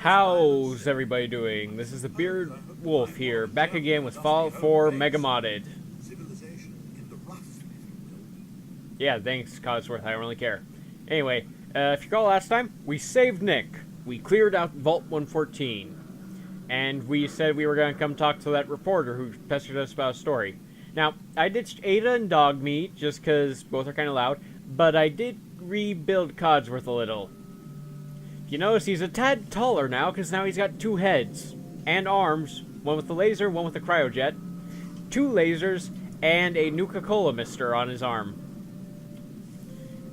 How's everybody doing? This is the Beard Wolf here, back again with Fallout 4 Mega Modded. Yeah, thanks, Codsworth, I don't really care. Anyway, if you recall last time, we saved Nick. We cleared out Vault 114. And we said we were going to come talk to that reporter who pestered us about a story. Now, I ditched Ada and Dogmeat, just because both are kind of loud, but I did rebuild Codsworth a little. You notice he's a tad taller now, because now he's got two heads and arms, one with the laser, one with the cryojet, two lasers, and a Nuka-Cola mister on his arm.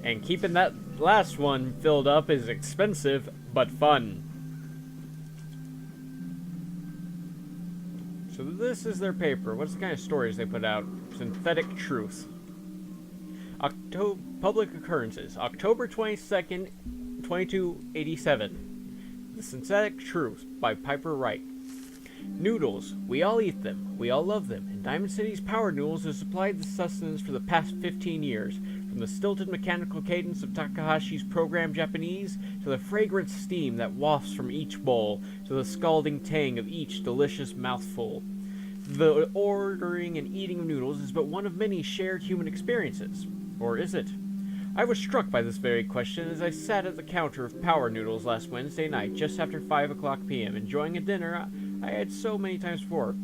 And keeping that last one filled up is expensive, but fun. So this is their paper. What's the kind of stories they put out? Synthetic Truth. Public Occurrences. October 22nd, 2287. The Synthetic Truth by Piper Wright. Noodles. We all eat them. We all love them. And Diamond City's Power Noodles has supplied the sustenance for the past 15 years. From the stilted mechanical cadence of Takahashi's programmed Japanese, to the fragrant steam that wafts from each bowl, to the scalding tang of each delicious mouthful. The ordering and eating of noodles is but one of many shared human experiences. Or is it? I was struck by this very question as I sat at the counter of Power Noodles last Wednesday night, just after 5 o'clock p.m., enjoying a dinner I had so many times before.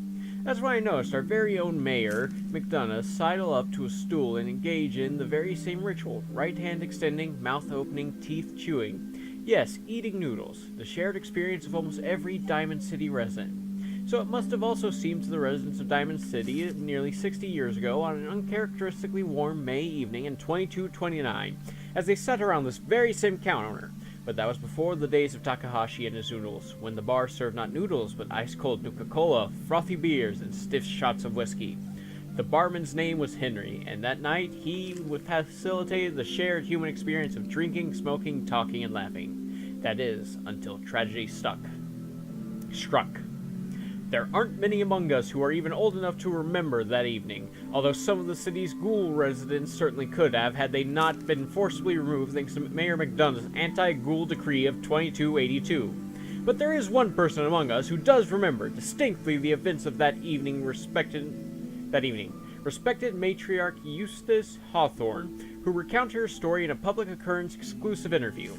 That's when I noticed our very own Mayor, McDonough, sidle up to a stool and engage in the very same ritual, right hand extending, mouth opening, teeth chewing. Yes, eating noodles, the shared experience of almost every Diamond City resident. So it must have also seemed to the residents of Diamond City nearly 60 years ago on an uncharacteristically warm May evening in 2229, as they sat around this very same counter. But that was before the days of Takahashi and his noodles, when the bar served not noodles, but ice-cold Nuka-Cola, frothy beers, and stiff shots of whiskey. The barman's name was Henry, and that night he facilitated the shared human experience of drinking, smoking, talking, and laughing. That is, until tragedy struck. There aren't many among us who are even old enough to remember that evening, although some of the city's ghoul residents certainly could have had they not been forcibly removed thanks to Mayor McDonough's anti-ghoul decree of 2282. But there is one person among us who does remember distinctly the events of that evening. Respected matriarch Eustace Hawthorne, who recounted her story in a public occurrence exclusive interview.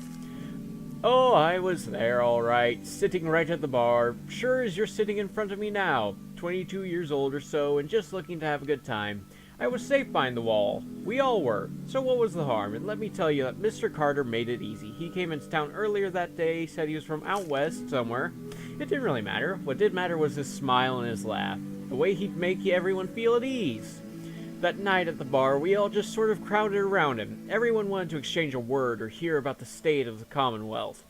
Oh, I was there, all right, sitting right at the bar, sure as you're sitting in front of me now, 22 years old or so, and just looking to have a good time. I was safe behind the wall. We all were. So what was the harm? And let me tell you that Mr. Carter made it easy. He came into town earlier that day, said he was from out west somewhere. It didn't really matter. What did matter was his smile and his laugh, the way he'd make everyone feel at ease. That night at the bar, we all just sort of crowded around him. Everyone wanted to exchange a word or hear about the state of the Commonwealth.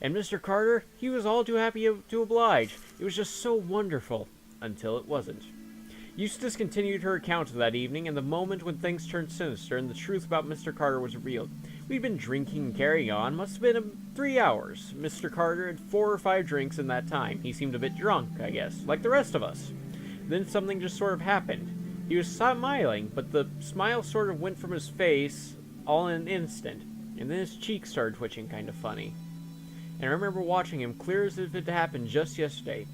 And Mr. Carter, he was all too happy to oblige. It was just so wonderful. Until it wasn't. Eustace continued her account of that evening and the moment when things turned sinister and the truth about Mr. Carter was revealed. We'd been drinking and carrying on, must have been 3 hours. Mr. Carter had 4 or 5 drinks in that time. He seemed a bit drunk, I guess, like the rest of us. Then something just sort of happened. He was smiling, but the smile sort of went from his face all in an instant, and then his cheeks started twitching kind of funny. And I remember watching him clear as if it had happened just yesterday.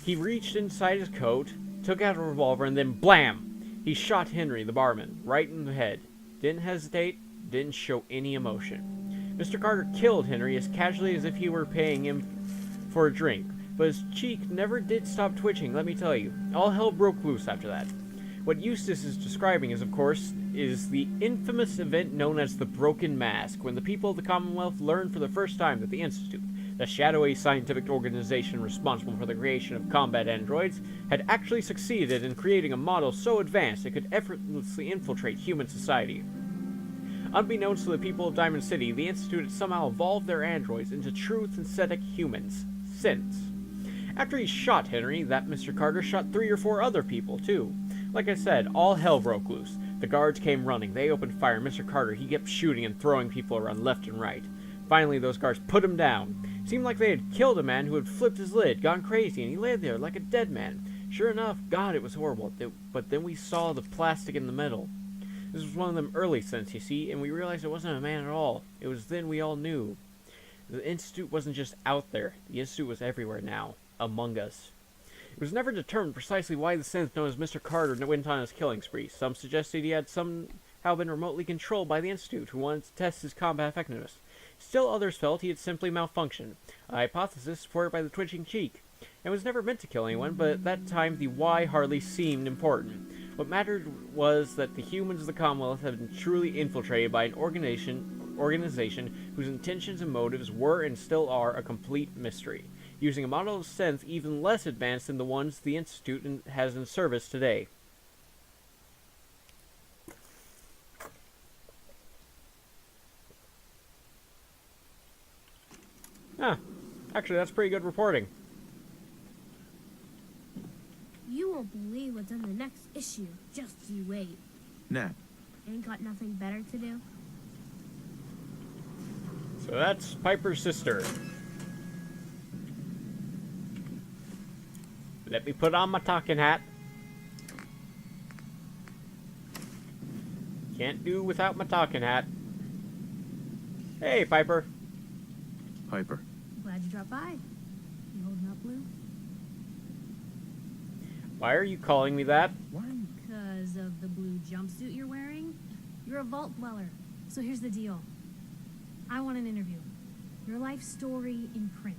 He reached inside his coat, took out a revolver, and then blam! He shot Henry, the barman, right in the head. Didn't hesitate, didn't show any emotion. Mr. Carter killed Henry as casually as if he were paying him for a drink, but his cheek never did stop twitching, let me tell you. All hell broke loose after that. What Eustace is describing is, of course, the infamous event known as the Broken Mask, when the people of the Commonwealth learned for the first time that the Institute, the shadowy scientific organization responsible for the creation of combat androids, had actually succeeded in creating a model so advanced it could effortlessly infiltrate human society. Unbeknownst to the people of Diamond City, the Institute had somehow evolved their androids into true synthetic humans. Since. After he shot Henry, that Mr. Carter shot 3 or 4 other people, too. Like I said, all hell broke loose. The guards came running. They opened fire. Mr. Carter, he kept shooting and throwing people around left and right. Finally, those guards put him down. It seemed like they had killed a man who had flipped his lid, gone crazy, and he lay there like a dead man. Sure enough, God, it was horrible. But then we saw the plastic in the middle. This was one of them early stunts, you see, and we realized it wasn't a man at all. It was then we all knew. The Institute wasn't just out there. The Institute was everywhere now, among us. It was never determined precisely why the synth known as Mr. Carter went on his killing spree. Some suggested he had somehow been remotely controlled by the Institute, who wanted to test his combat effectiveness. Still others felt he had simply malfunctioned, a hypothesis supported by the twitching cheek. It was never meant to kill anyone, but at that time the why hardly seemed important. What mattered was that the humans of the Commonwealth had been truly infiltrated by an organization whose intentions and motives were and still are a complete mystery, using a model of synth even less advanced than the ones the Institute has in service today. Ah, actually, that's pretty good reporting. You won't believe what's in the next issue. Just you wait. Nah. Ain't got nothing better to do? So that's Piper's sister. Let me put on my talking hat. Can't do without my talking hat. Hey, Piper. Piper. Glad you dropped by. You holding up, Blue? Why are you calling me that? Why? Because of the blue jumpsuit you're wearing? You're a vault dweller. So here's the deal. I want an interview. Your life story in print.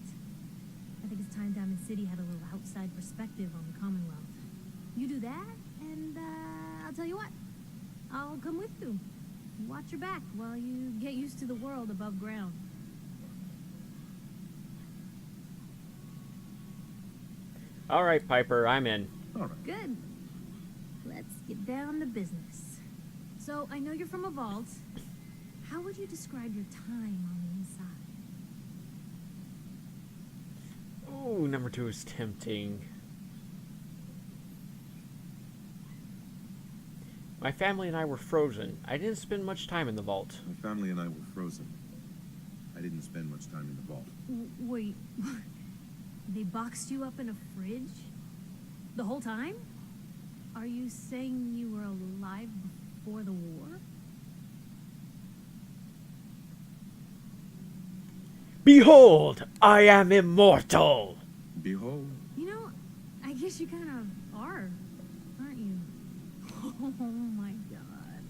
I think it's time Diamond City had a little outside perspective on the Commonwealth. You do that, and I'll tell you what. I'll come with you. Watch your back while you get used to the world above ground. All right, Piper, I'm in. All right. Good. Let's get down to business. So, I know you're from a vault. How would you describe your time on the inside? Ooh, number 2 is tempting. My family and I were frozen. I didn't spend much time in the vault. My family and I were frozen. I didn't spend much time in the vault. Wait, they boxed you up in a fridge? The whole time? Are you saying you were alive before the war? Behold, I am immortal! Behold. You know, I guess you kind of are, aren't you? Oh my god.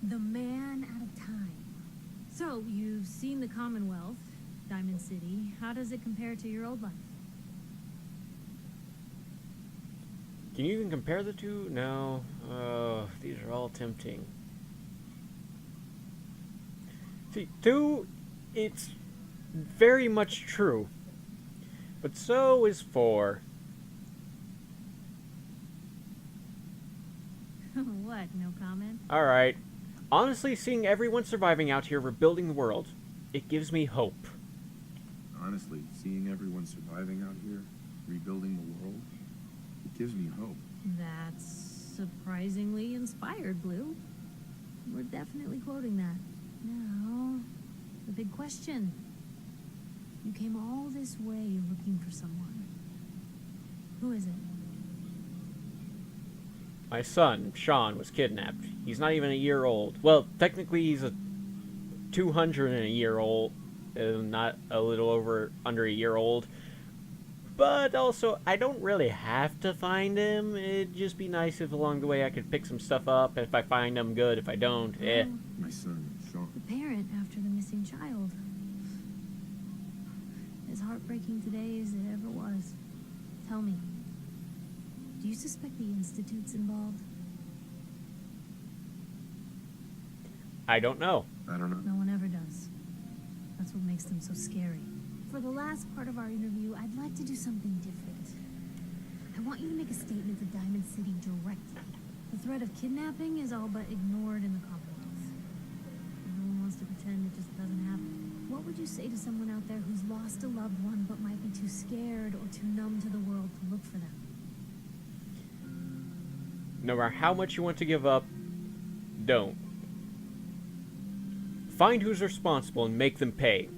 The man at a time. So, you've seen the Commonwealth, Diamond City. How does it compare to your old life? Can you even compare the two? No. Oh, these are all tempting. See, 2, it's very much true. But so is 4. What, no comment? Alright. Honestly, seeing everyone surviving out here rebuilding the world, it gives me hope. Honestly, seeing everyone surviving out here, rebuilding the world, it gives me hope. That's surprisingly inspired, Blue. We're definitely quoting that. Now, the big question. You came all this way looking for someone. Who is it? My son, Sean, was kidnapped. He's not even a year old. Well, technically he's a 200 and a year old, not a little under a year old. But also, I don't really have to find him. It'd just be nice if along the way I could pick some stuff up. If I find him, good. If I don't, eh. My son, Sean. The parent after the missing child. As heartbreaking today as it ever was. Tell me, do you suspect the Institute's involved? I don't know. I don't know. No one ever does. That's what makes them so scary. For the last part of our interview, I'd like to do something different. I want you to make a statement to Diamond City directly. The threat of kidnapping is all but ignored in the Commonwealth. No one wants to pretend it just doesn't happen. What would you say to someone out there who's lost a loved one but might be too scared or too numb to the world to look for them? No matter how much you want to give up, don't. Find who's responsible and make them pay.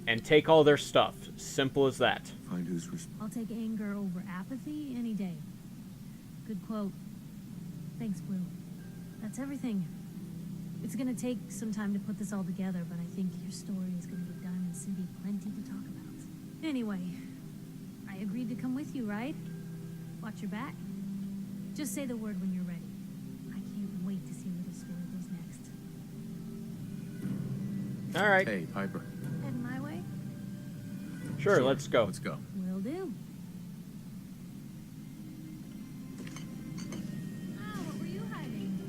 And take all their stuff. Simple as that. Find who's responsible. I'll take anger over apathy any day. Good quote. Thanks, Blue. That's everything. It's gonna take some time to put this all together, but I think your story is gonna give Diamond City plenty to talk about. Anyway, I agreed to come with you, right? Watch your back. Just say the word when you're ready. I can't wait to see where the story goes next. All right. Hey, Piper. Heading my way? Sure, let's go. Let's go. Will do. Oh, what were you hiding?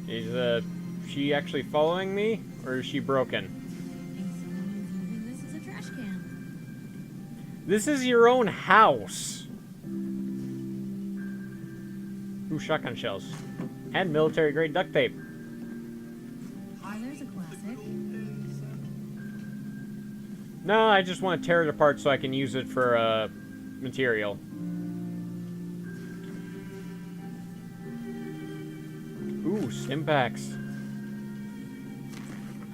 Is she actually following me, or is she broken? Think someone is using this as a trash can. This is your own house. Ooh, shotgun shells. And military-grade duct tape. Oh, there's a classic. No, I just want to tear it apart so I can use it for, material. Ooh, Stimpaks.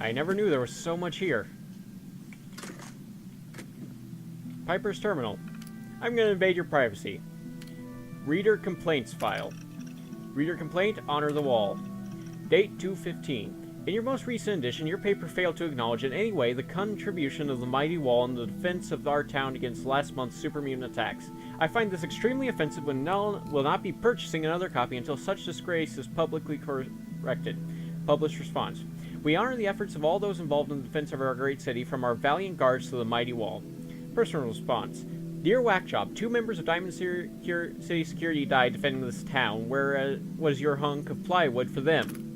I never knew there was so much here. Piper's Terminal. I'm going to invade your privacy. Reader Complaints File. Reader Complaint, Honor the Wall. Date 2/15. In your most recent edition, your paper failed to acknowledge in any way the contribution of the mighty wall in the defense of our town against last month's super mutant attacks. I find this extremely offensive and will not be purchasing another copy until such disgrace is publicly corrected. Published response. We honor the efforts of all those involved in the defense of our great city, from our valiant guards to the mighty wall. Personal response. Dear Whackjob, 2 members of Diamond City Security died defending this town. Where was your hunk of plywood for them?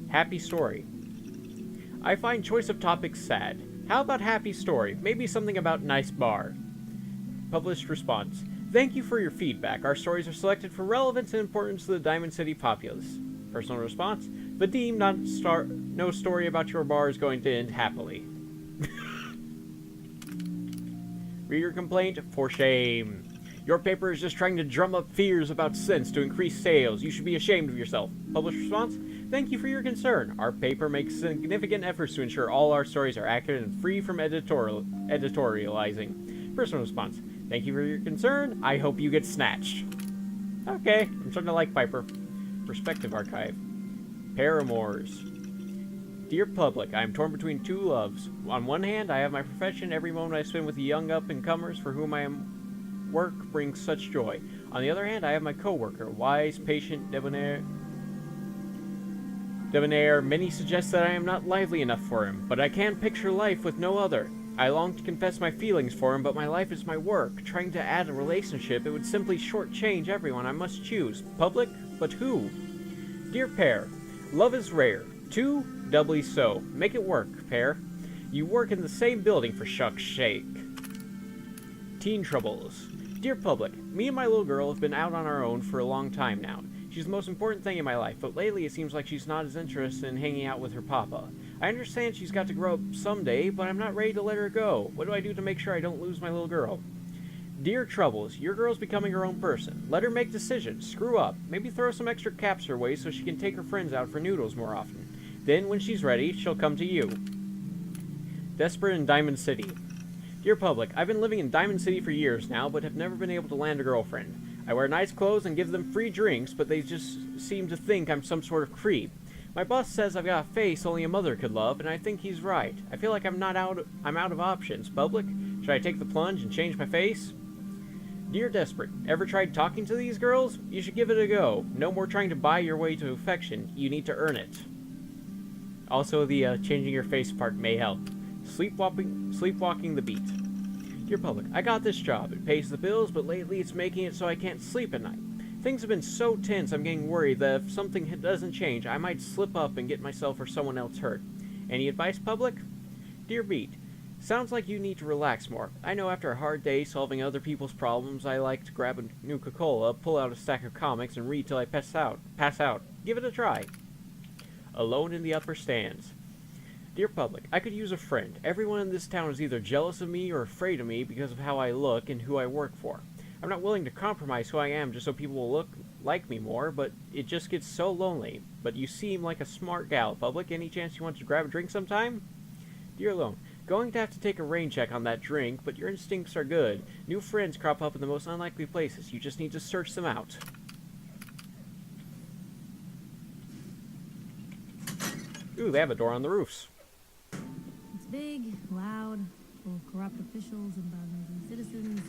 Happy story. I find choice of topics sad. How about happy story? Maybe something about nice bar. Published response. Thank you for your feedback. Our stories are selected for relevance and importance to the Diamond City populace. Personal response. Vadim, no story about your bar is going to end happily. Reader complaint, for shame. Your paper is just trying to drum up fears about scents to increase sales. You should be ashamed of yourself. Published response. Thank you for your concern. Our paper makes significant efforts to ensure all our stories are accurate and free from editorializing. Personal response. Thank you for your concern. I hope you get snatched. Okay, I'm starting to like Piper. Perspective Archive. Paramours. Dear public, I am torn between 2 loves. On one hand, I have my profession. Every moment I spend with the young up-and-comers for whom I am work brings such joy. On the other hand, I have my co-worker, wise, patient, debonair. Many suggest that I am not lively enough for him, but I can't picture life with no other. I long to confess my feelings for him, but my life is my work. Trying to add a relationship, it would simply shortchange everyone. I must choose. Public? But who? Dear pair, love is rare. 2, doubly so. Make it work, pair. You work in the same building, for shucks' sake. Teen troubles. Dear public, me and my little girl have been out on our own for a long time now. She's the most important thing in my life, but lately it seems like she's not as interested in hanging out with her papa. I understand she's got to grow up someday, but I'm not ready to let her go. What do I do to make sure I don't lose my little girl? Dear Troubles, your girl's becoming her own person. Let her make decisions. Screw up. Maybe throw some extra caps her way so she can take her friends out for noodles more often. Then, when she's ready, she'll come to you. Desperate in Diamond City. Dear public, I've been living in Diamond City for years now, but have never been able to land a girlfriend. I wear nice clothes and give them free drinks, but they just seem to think I'm some sort of creep. My boss says I've got a face only a mother could love, and I think he's right. I feel like I'm out of options. Public, should I take the plunge and change my face? Dear Desperate, ever tried talking to these girls? You should give it a go. No more trying to buy your way to affection. You need to earn it. Also, the changing your face part may help. Sleepwalking the beat. Dear public, I got this job. It pays the bills, but lately it's making it so I can't sleep at night. Things have been so tense, I'm getting worried that if something doesn't change, I might slip up and get myself or someone else hurt. Any advice, public? Dear Beat, sounds like you need to relax more. I know after a hard day solving other people's problems, I like to grab a Nuka-Cola, pull out a stack of comics, and read till I pass out. Give it a try. Alone in the upper stands. Dear public, I could use a friend. Everyone in this town is either jealous of me or afraid of me because of how I look and who I work for. I'm not willing to compromise who I am just so people will like me more, but it just gets so lonely. But you seem like a smart gal, public. Any chance you want to grab a drink sometime? Dear Lone, going to have to take a rain check on that drink, but your instincts are good. New friends crop up in the most unlikely places. You just need to search them out. Ooh, they have a door on the roofs. It's big, loud, full of corrupt officials and bad-nosing citizens,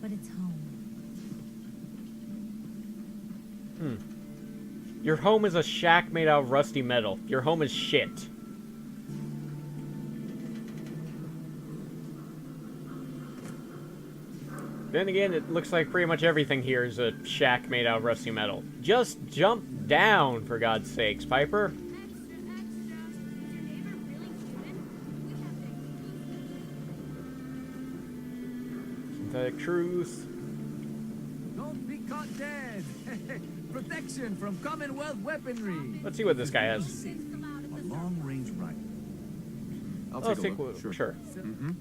but it's home. Your home is a shack made out of rusty metal. Your home is shit. Then again, it looks like pretty much everything here is a shack made out of rusty metal. Just jump down, for God's sakes, Piper. Synthetic truth. Don't be caught dead. Protection from Commonwealth weaponry. Let's see what this guy has. A long-range rifle. I'll take a look. Sure. Mm-hmm.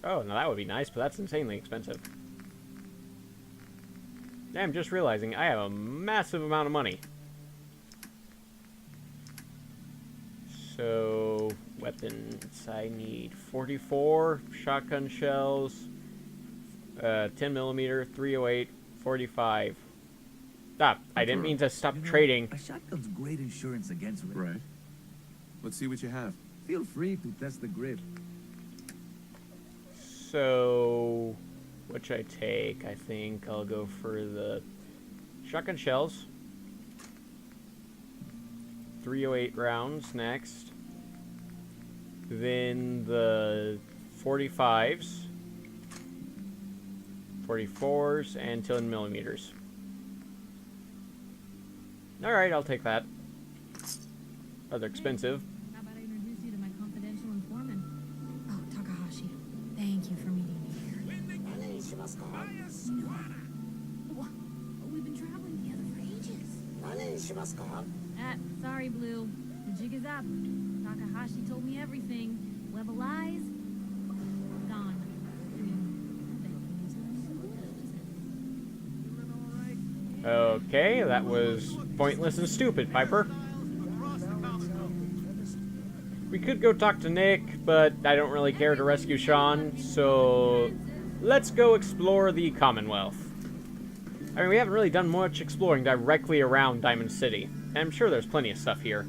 Oh, now that would be nice, but that's insanely expensive. I'm just realizing I have a massive amount of money. So, weapons, I need 44 shotgun shells, 10mm, 308, 45. Stop. I didn't mean to stop trading. A shotgun's great insurance against it. Right. Let's see what you have. Feel free to test the grip. So, what should I take? I think I'll go for the shotgun shells. 308 rounds next. Then the 45s, 44s, and 10mm. Alright, I'll take that. Oh, they're expensive. How about I introduce you to my confidential informant? Oh, Takahashi. Thank you for meeting me here. No. What? We've been traveling together for ages. Sorry, Blue. The jig is up. Takahashi told me everything. Web of lies, gone. Okay, that was pointless and stupid, Piper. We could go talk to Nick, but I don't really care to rescue Sean, so let's go explore the Commonwealth. I mean, we haven't really done much exploring directly around Diamond City, and I'm sure there's plenty of stuff here.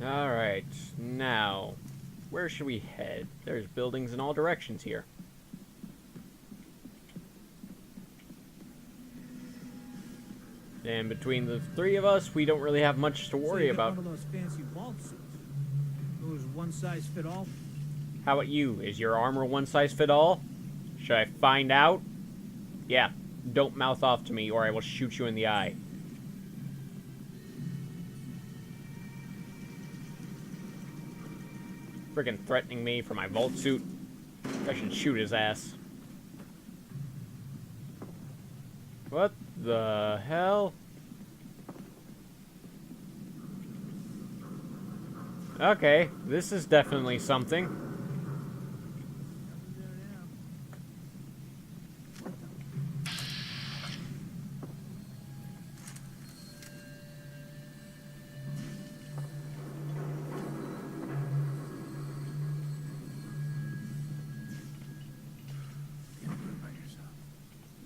Alright, now, where should we head? There's buildings in all directions here. And between the three of us, we don't really have much to worry about. One of those fancy vault suits. Those one size fit all. How about you? Is your armor one size fit all? Should I find out? Yeah, don't mouth off to me or I will shoot you in the eye. Friggin' threatening me for my vault suit. I should shoot his ass. What the hell? Okay, this is definitely something.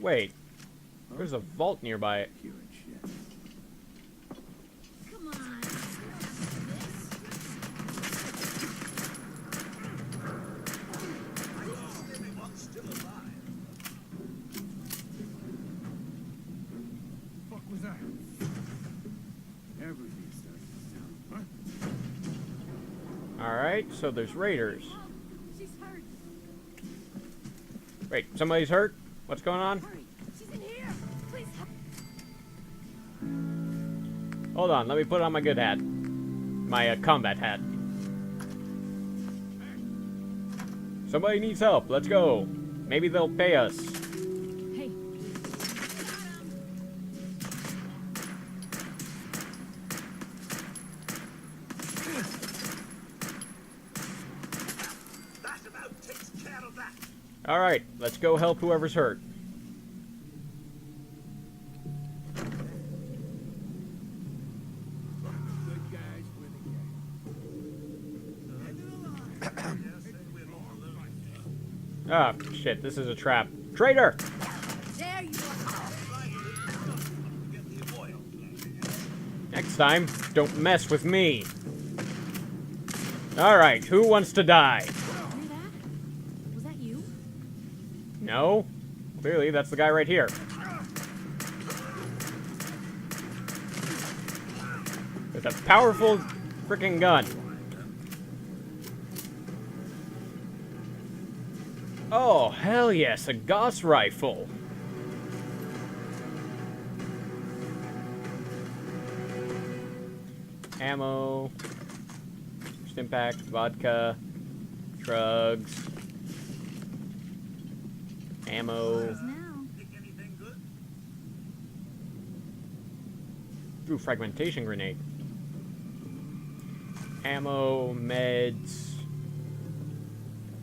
Wait, there's a vault nearby. Come on. Fuck was that? Everything starts to sound. Alright, so there's raiders. She's hurt. Wait, somebody's hurt? What's going on? Hurry. She's in here. Please help. Hold on, let me put on my good hat. My combat hat. Somebody needs help. Let's go. Maybe they'll pay us. Hey. Alright, let's go help whoever's hurt. Good guys with a gang. Ah, shit, this is a trap. Traitor! There you are. Next time, don't mess with me. Alright, who wants to die? Hear that? Was that you? No? Clearly, that's the guy right here. With a powerful freaking gun. Oh, hell yes, a Gauss rifle. Ammo. Stimpack, vodka, drugs, ammo. Now. Ooh, fragmentation grenade. Ammo, meds.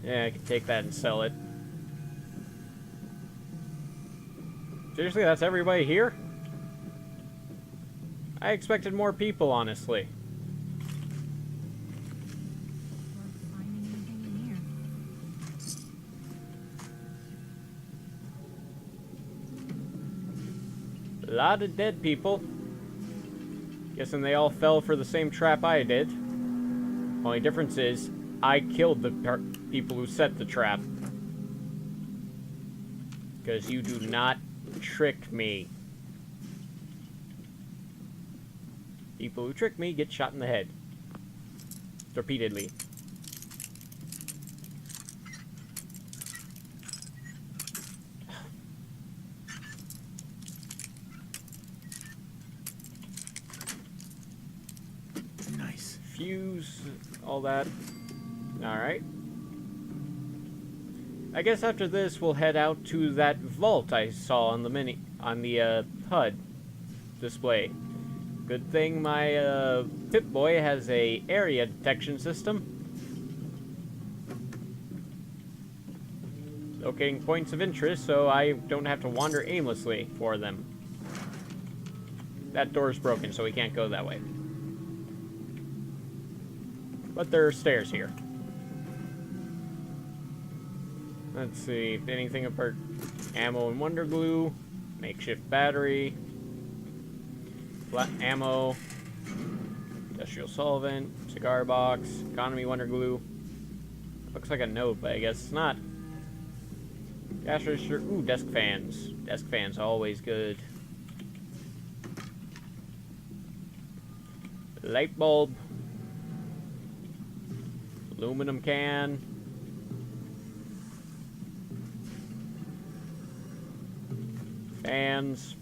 Yeah, I can take that and sell it. Seriously, that's everybody here? I expected more people, honestly. Or finding anything in here. A lot of dead people. Guessing they all fell for the same trap I did. Only difference is, I killed the people who set the trap. Because you do not trick me. People who trick me get shot in the head. Repeatedly. Nice. Fuse, all that. Alright. I guess after this we'll head out to that vault I saw on the HUD display. Good thing my Pip-Boy has a area detection system. Locating points of interest so I don't have to wander aimlessly for them. That door's broken, so we can't go that way. But there are stairs here. Let's see, if anything apart. Ammo and wonder glue. Makeshift battery. Flat ammo. Industrial solvent. Cigar box. Economy wonder glue. Looks like a note, but I guess it's not. Cash register. Ooh, desk fans. Desk fans, always good. Light bulb. Aluminum can. Fans.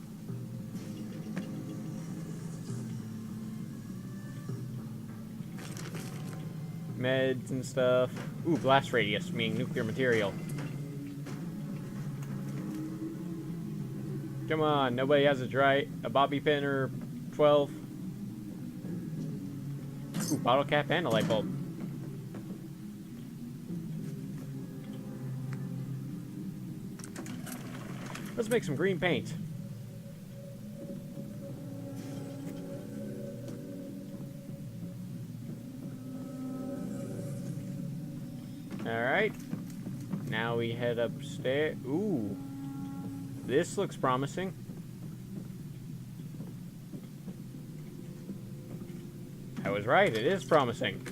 Meds and stuff. Ooh, blast radius, meaning nuclear material. Come on, nobody has a bobby pin or 12. Ooh, bottle cap and a light bulb. Let's make some green paint. Alright. Now we head upstairs. Ooh. This looks promising. I was right, it is promising.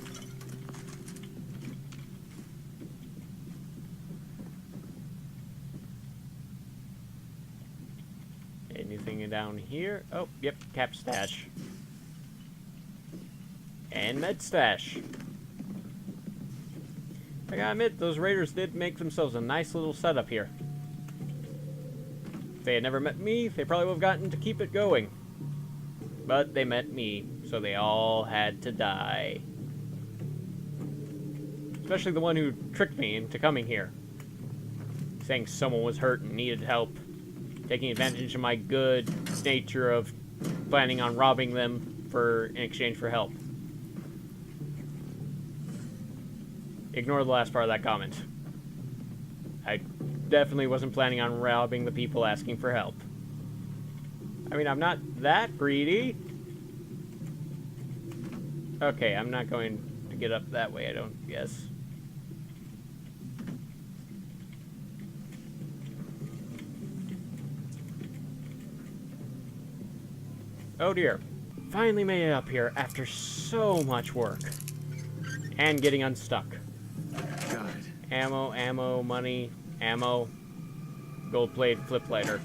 Anything down here? Oh, yep, cap stash. And med stash. I gotta admit, those raiders did make themselves a nice little setup here. If they had never met me, they probably would have gotten to keep it going. But they met me, so they all had to die. Especially the one who tricked me into coming here. Saying someone was hurt and needed help. Taking advantage of my good nature of planning on robbing them in exchange for help. Ignore the last part of that comment. I definitely wasn't planning on robbing the people asking for help. I mean, I'm not that greedy. Okay, I'm not going to get up that way, I don't guess. Oh dear. Finally made it up here after so much work. And getting unstuck. God. Ammo, ammo, money, ammo. Gold plate, flip lighter.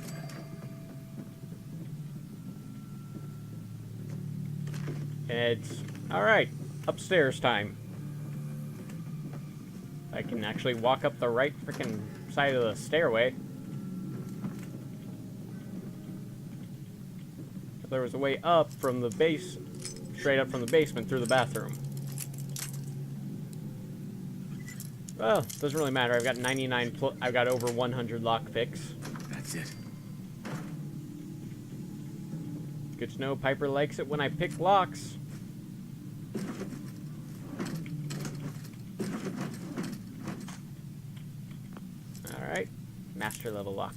It's alright. Upstairs time. I can actually walk up the right freaking side of the stairway. There was a way up from the base, straight up from the basement through the bathroom. Well, doesn't really matter. I've got 99. I've got over 100 lockpicks. That's it. Good to know Piper likes it when I pick locks. All right, master level lock.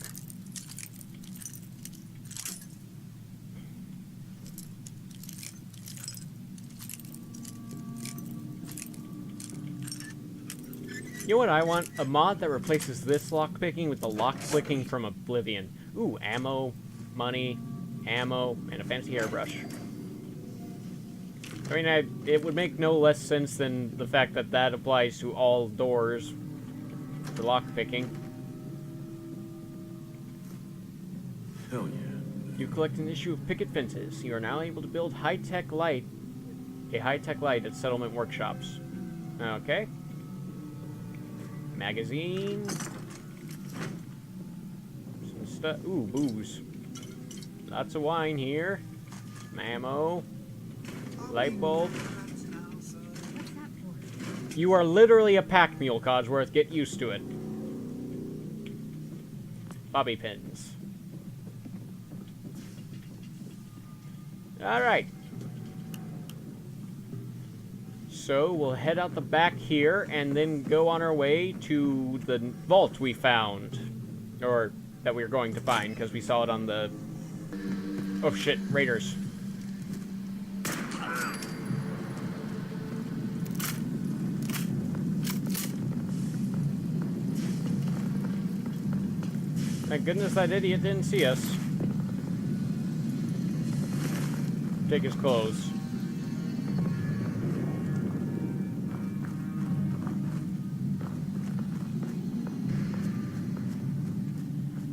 You know what I want? A mod that replaces this lockpicking with the lock-flicking from Oblivion. Ooh, ammo, money, ammo, and a fancy hairbrush. I mean, it would make no less sense than the fact that that applies to all doors for lockpicking. Hell yeah. You collect an issue of picket fences. You are now able to build a high-tech light at settlement workshops. Okay. Magazine. Some stuff. Ooh, booze. Lots of wine here. Some ammo. Light bulb. What's that for? You are literally a pack mule, Codsworth. Get used to it. Bobby pins. Alright. So we'll head out the back here and then go on our way to the vault we found. Or that we were going to find because we saw it on the... Oh shit, raiders. Thank goodness that idiot didn't see us. Take his clothes.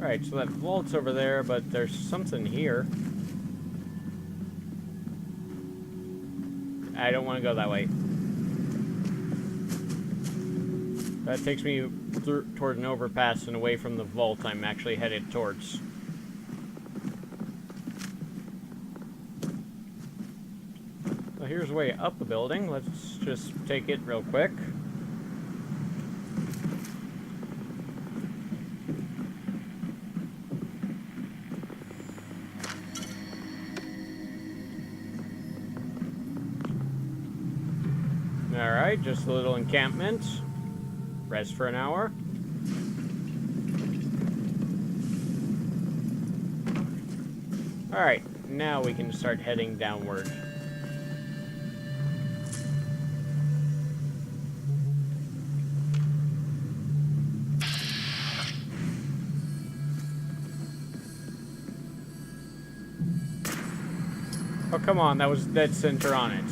Alright, so that vault's over there, but there's something here. I don't want to go that way. That takes me toward an overpass and away from the vault I'm actually headed towards. So here's a way up the building. Let's just take it real quick. Alright, just a little encampment. Rest for an hour. Alright, now we can start heading downward. Oh, come on, that was dead center on it.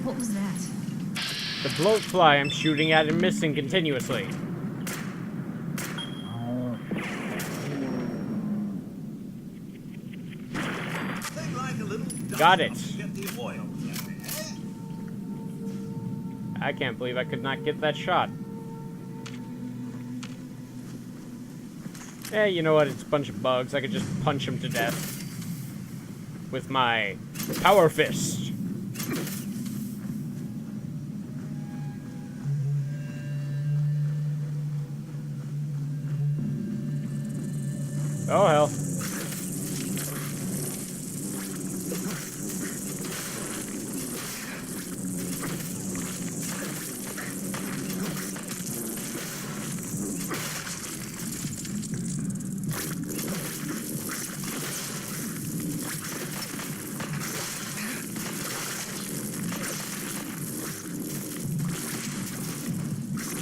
What was that? The bloatfly I'm shooting at and missing continuously. Got it. I can't believe I could not get that shot. Eh, you know what? It's a bunch of bugs. I could just punch them to death with my power fist. Oh, hell.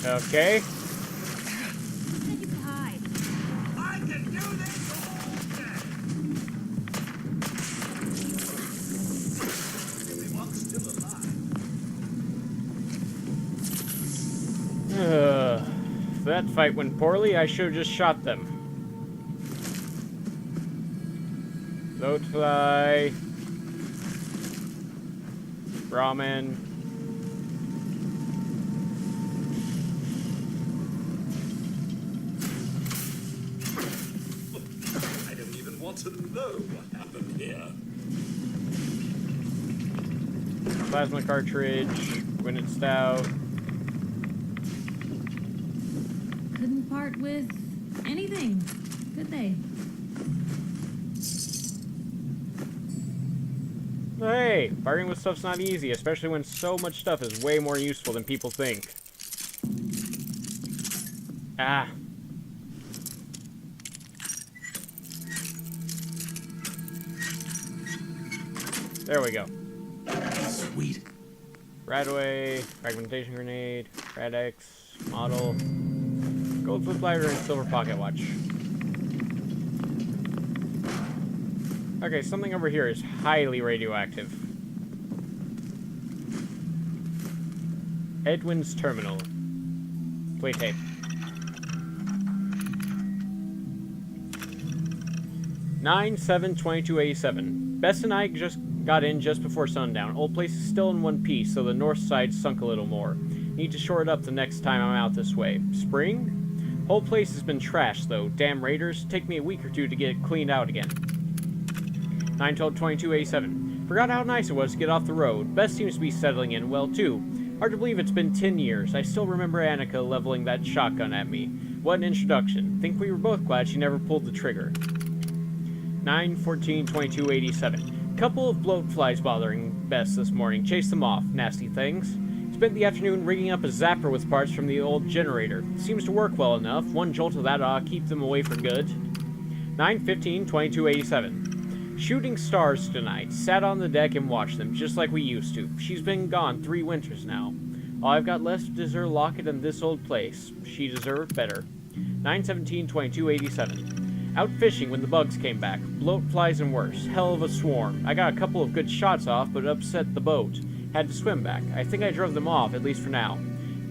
Okay. You said you could hide. I can do this all If that fight went poorly, I should have just shot them. Bloatfly. Ramen. I don't even want to know what happened here. Plasma cartridge. Gwynedd Stout. Couldn't part with anything, could they? Hey, parting with stuff's not easy, especially when so much stuff is way more useful than people think. Ah. There we go. Sweet. Radaway, fragmentation grenade, Rad-X, model, gold flip lighter, and silver pocket watch. Okay, something over here is highly radioactive. Edwin's terminal. Play tape. Nine 7/22/87. Bess and I just got in just before sundown. Old place is still in one piece, so the north side sunk a little more. Need to shore it up the next time I'm out this way. Spring? Whole place has been trashed, though. Damn raiders. Take me a week or two to get it cleaned out again. 9/12/22/87. Forgot how nice it was to get off the road. Bess seems to be settling in well, too. Hard to believe it's been 10 years. I still remember Annika leveling that shotgun at me. What an introduction. Think we were both glad she never pulled the trigger. 9/14/22/87. Couple of bloatflies bothering Bess this morning. Chased them off. Nasty things. Spent the afternoon rigging up a zapper with parts from the old generator. Seems to work well enough. One jolt of that ought to keep them away for good. 9/15/22/87. Shooting stars tonight. Sat on the deck and watched them, just like we used to. She's been gone 3 winters now. All I've got left is her locket in this old place. She deserved better. 9/17/22/87. Out fishing when the bugs came back. Bloatflies and worse. Hell of a swarm. I got a couple of good shots off, but upset the boat. Had to swim back. I think I drove them off, at least for now.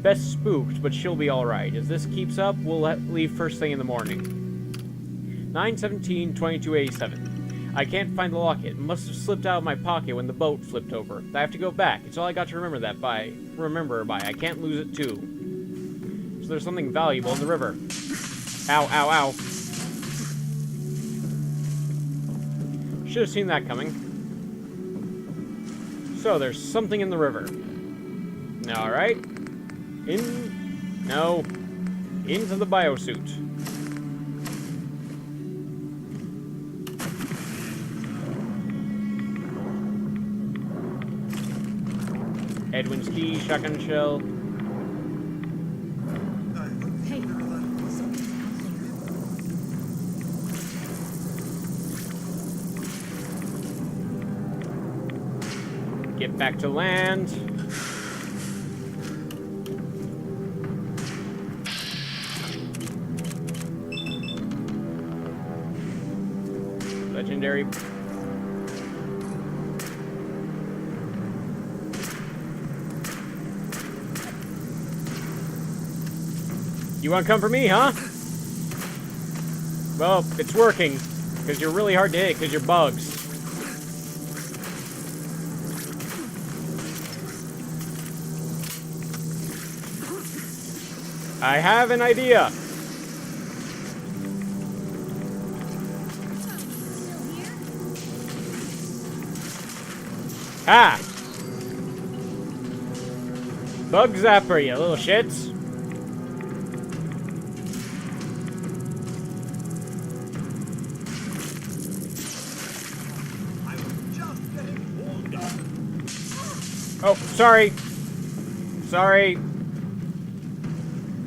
Bess spooked, but she'll be alright. If this keeps up, we'll leave first thing in the morning. 9/17/22/87. I can't find the locket. It must have slipped out of my pocket when the boat flipped over. I have to go back. It's all I got to remember by. I can't lose it too. So there's something valuable in the river. Ow, ow, ow. Should have seen that coming. So there's something in the river. Alright. Into the biosuit. Edwin's key, shotgun shell. Hey, something's out there. Get back to land. Legendary. You want to come for me, huh? Well, it's working, because you're really hard to hit, because you're bugs. I have an idea. Still here? Ah! Bug zapper, you little shits. Oh, sorry. Sorry.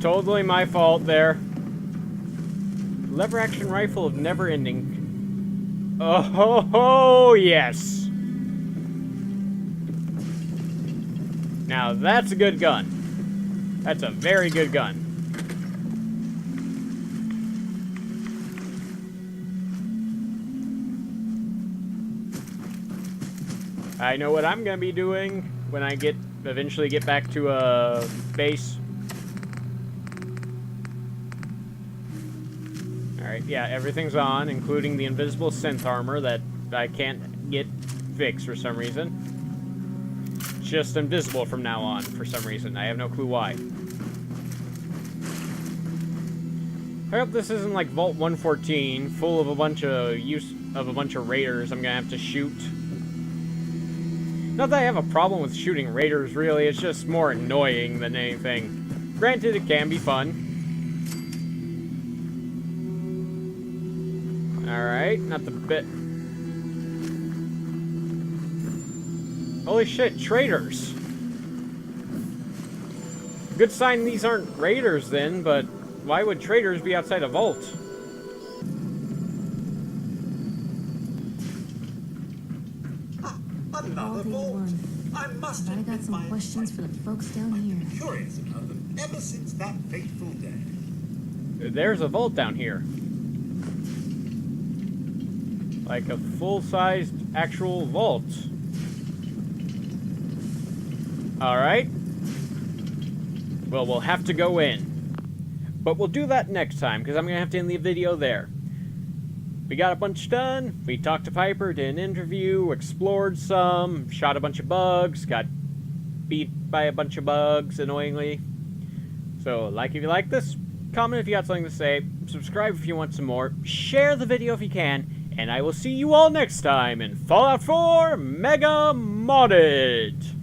Totally my fault there. Lever action rifle of never ending. Oh, yes. Now that's a good gun. That's a very good gun. I know what I'm gonna be doing when I eventually get back to a base. Alright, yeah, everything's on, including the invisible synth armor that I can't get fixed for some reason. It's just invisible from now on, for some reason. I have no clue why. I hope this isn't like Vault 114, full of a bunch of raiders I'm gonna have to shoot. Not that I have a problem with shooting raiders, really. It's just more annoying than anything. Granted, it can be fun. Alright, not the bit. Holy shit, traitors. Good sign these aren't raiders then, but why would traitors be outside a vault? Another Vault vault. 81. I must But I got admit some questions for the folks down here. curious about them ever since that fateful day. There's a vault down here. Like a full-sized actual vault. Alright. Well, we'll have to go in. But we'll do that next time, because I'm going to have to end the video there. We got a bunch done. We talked to Piper, did an interview, explored some, shot a bunch of bugs, got beat by a bunch of bugs, annoyingly. So, like if you like this, comment if you got something to say, subscribe if you want some more, share the video if you can, and I will see you all next time in Fallout 4 Mega Modded!